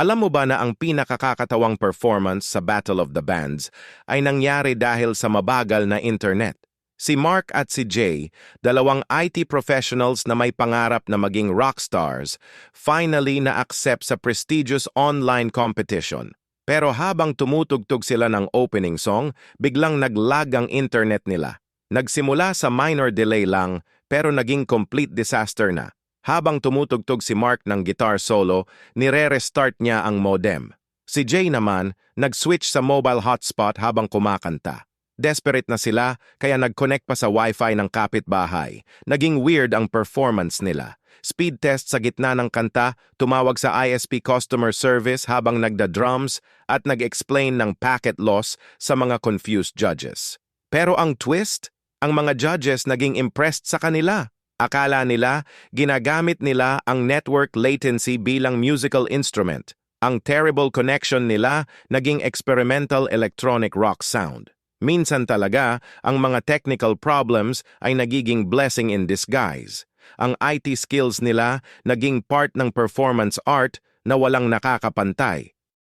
Alam mo ba na ang pinakakakatawang performance sa Battle of the Bands ay nangyari dahil sa mabagal na internet? Si Mark at si Jay, dalawang IT professionals na may pangarap na maging rockstars, finally na-accept sa prestigious online competition. Pero habang tumutugtog sila ng opening song, biglang naglag ang internet nila. Nagsimula sa minor delay lang, pero naging complete disaster na. Habang tumutugtog si Mark ng guitar solo, nire-restart niya ang modem. Si Jay naman, nag-switch sa mobile hotspot habang kumakanta. Desperate na sila, kaya nag-connect pa sa Wi-Fi ng kapitbahay. Naging weird ang performance nila. Speed test sa gitna ng kanta, tumawag sa ISP customer service habang nagda-drums at nag-explain ng packet loss sa mga confused judges. Pero ang twist, ang mga judges naging impressed sa kanila. Akala nila, ginagamit nila ang network latency bilang musical instrument. Ang terrible connection nila naging experimental electronic rock sound. Minsan talaga, ang mga technical problems ay nagiging blessing in disguise. Ang IT skills nila naging part ng performance art na walang nakakapantay.